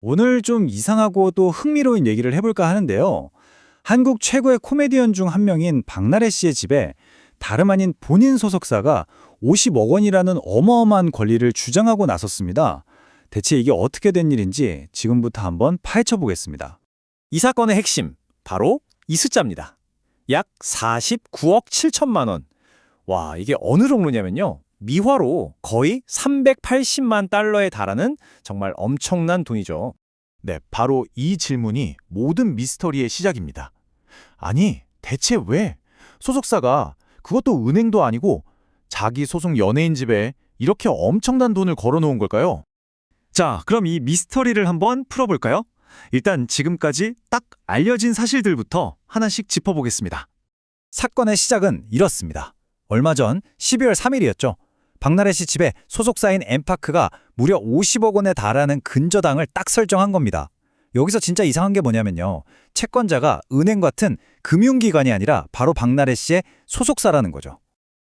오늘 좀 이상하고 또 흥미로운 얘기를 해볼까 하는데요. 한국 최고의 코미디언 중 한 명인 박나래 씨의 집에 다름 아닌 본인 소속사가 50억 원이라는 어마어마한 권리를 주장하고 나섰습니다. 대체 이게 어떻게 된 일인지 지금부터 한번 파헤쳐 보겠습니다. 이 사건의 핵심, 바로 이 숫자입니다. 약 49억 7천만 원. 와, 이게 어느 정도냐면요. 미화로 거의 380만 달러에 달하는 정말 엄청난 돈이죠. 네, 바로 이 질문이 모든 미스터리의 시작입니다. 아니, 대체 왜 소속사가 그것도 은행도 아니고 자기 소속 연예인 집에 이렇게 엄청난 돈을 걸어놓은 걸까요? 자, 그럼 이 미스터리를 한번 풀어볼까요? 일단 지금까지 딱 알려진 사실들부터 하나씩 짚어보겠습니다. 사건의 시작은 이렇습니다. 얼마 전 12월 3일이었죠. 박나래 씨 집에 소속사인 엠파크가 무려 50억 원에 달하는 근저당을 딱 설정한 겁니다. 여기서 진짜 이상한 게 뭐냐면요. 채권자가 은행 같은 금융기관이 아니라 바로 박나래 씨의 소속사라는 거죠.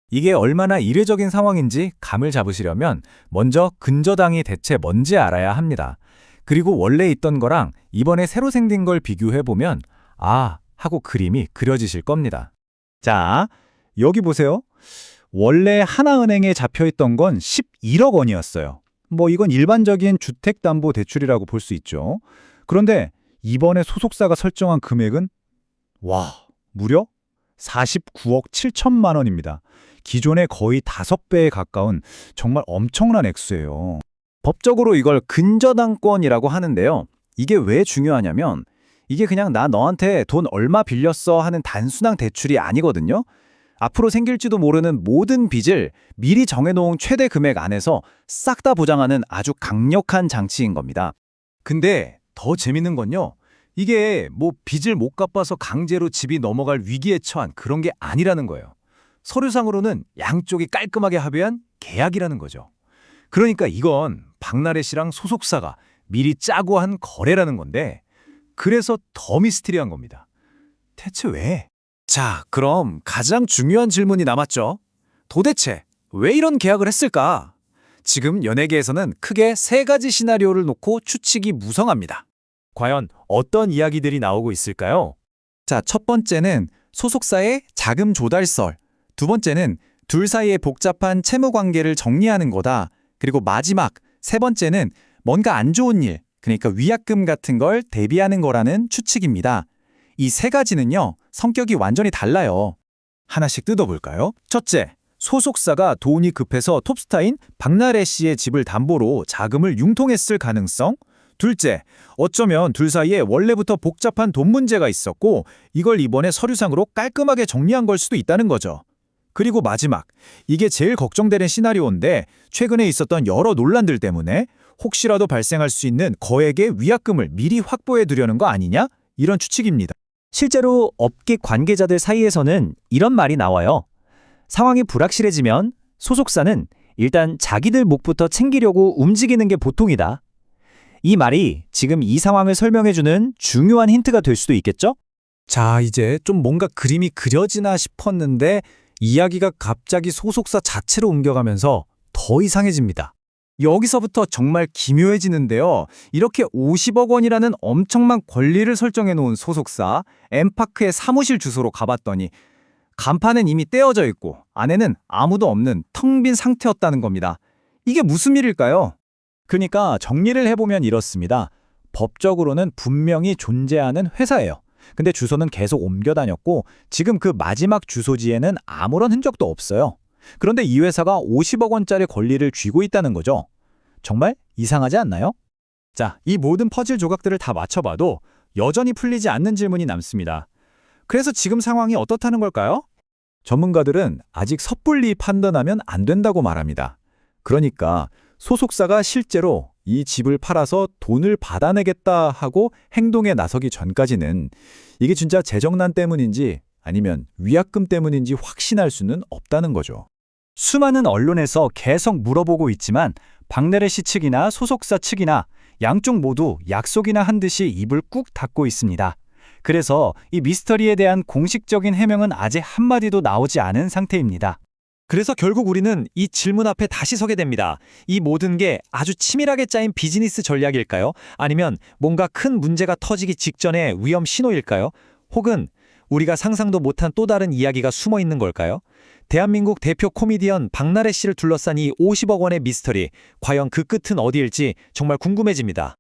이게 얼마나 이례적인 상황인지 감을 잡으시려면 먼저 근저당이 대체 뭔지 알아야 합니다. 그리고 원래 있던 거랑 이번에 새로 생긴 걸 비교해보면 아 하고 그림이 그려지실 겁니다. 자, 여기 보세요. 원래 하나은행에 잡혀있던 건 11억 원이었어요. 이건 일반적인 주택담보대출이라고 볼 수 있죠. 그런데 이번에 소속사가 설정한 금액은 무려 49억 7천만 원입니다. 기존의 거의 5배에 가까운 정말 엄청난 액수예요. 법적으로 이걸 근저당권이라고 하는데요. 이게 왜 중요하냐면 이게 그냥 나 너한테 돈 얼마 빌렸어 하는 단순한 대출이 아니거든요. 앞으로 생길지도 모르는 모든 빚을 미리 정해놓은 최대 금액 안에서 싹 다 보장하는 아주 강력한 장치인 겁니다. 근데 더 재밌는 건요. 이게 빚을 못 갚아서 강제로 집이 넘어갈 위기에 처한 그런 게 아니라는 거예요. 서류상으로는 양쪽이 깔끔하게 합의한 계약이라는 거죠. 그러니까 이건 박나래 씨랑 소속사가 미리 짜고 한 거래라는 건데 그래서 더 미스테리한 겁니다. 대체 왜? 자, 그럼 가장 중요한 질문이 남았죠. 도대체 왜 이런 계약을 했을까? 지금 연예계에서는 크게 3가지 시나리오를 놓고 추측이 무성합니다. 과연 어떤 이야기들이 나오고 있을까요? 자, 첫 번째는 소속사의 자금 조달설. 두 번째는 둘 사이의 복잡한 채무 관계를 정리하는 거다. 그리고 마지막, 세 번째는 뭔가 안 좋은 일, 그러니까 위약금 같은 걸 대비하는 거라는 추측입니다. 이 3가지는요, 성격이 완전히 달라요. 하나씩 뜯어볼까요? 첫째, 소속사가 돈이 급해서 톱스타인 박나래 씨의 집을 담보로 자금을 융통했을 가능성. 둘째, 어쩌면 둘 사이에 원래부터 복잡한 돈 문제가 있었고 이걸 이번에 서류상으로 깔끔하게 정리한 걸 수도 있다는 거죠. 그리고 마지막, 이게 제일 걱정되는 시나리오인데 최근에 있었던 여러 논란들 때문에 혹시라도 발생할 수 있는 거액의 위약금을 미리 확보해 두려는 거 아니냐? 이런 추측입니다. 실제로 업계 관계자들 사이에서는 이런 말이 나와요. 상황이 불확실해지면 소속사는 일단 자기들 몫부터 챙기려고 움직이는 게 보통이다. 이 말이 지금 이 상황을 설명해주는 중요한 힌트가 될 수도 있겠죠? 자, 이제 좀 뭔가 그림이 그려지나 싶었는데 이야기가 갑자기 소속사 자체로 옮겨가면서 더 이상해집니다. 여기서부터 정말 기묘해지는데요. 이렇게 50억 원이라는 엄청난 권리를 설정해 놓은 소속사 엠파크의 사무실 주소로 가봤더니 간판은 이미 떼어져 있고 안에는 아무도 없는 텅 빈 상태였다는 겁니다. 이게 무슨 일일까요? 그러니까 정리를 해보면 이렇습니다. 법적으로는 분명히 존재하는 회사예요. 근데 주소는 계속 옮겨 다녔고 지금 그 마지막 주소지에는 아무런 흔적도 없어요. 그런데 이 회사가 50억 원짜리 권리를 쥐고 있다는 거죠. 정말 이상하지 않나요? 자, 이 모든 퍼즐 조각들을 다 맞춰봐도 여전히 풀리지 않는 질문이 남습니다. 그래서 지금 상황이 어떻다는 걸까요? 전문가들은 아직 섣불리 판단하면 안 된다고 말합니다. 그러니까 소속사가 실제로 이 집을 팔아서 돈을 받아내겠다 하고 행동에 나서기 전까지는 이게 진짜 재정난 때문인지 아니면 위약금 때문인지 확신할 수는 없다는 거죠. 수많은 언론에서 계속 물어보고 있지만 박나래 씨 측이나 소속사 측이나 양쪽 모두 약속이나 한 듯이 입을 꾹 닫고 있습니다. 그래서 이 미스터리에 대한 공식적인 해명은 아직 한마디도 나오지 않은 상태입니다. 그래서 결국 우리는 이 질문 앞에 다시 서게 됩니다. 이 모든 게 아주 치밀하게 짜인 비즈니스 전략일까요? 아니면 뭔가 큰 문제가 터지기 직전의 위험 신호일까요? 혹은 우리가 상상도 못한 또 다른 이야기가 숨어 있는 걸까요? 대한민국 대표 코미디언 박나래 씨를 둘러싼 이 50억 원의 미스터리, 과연 그 끝은 어디일지 정말 궁금해집니다.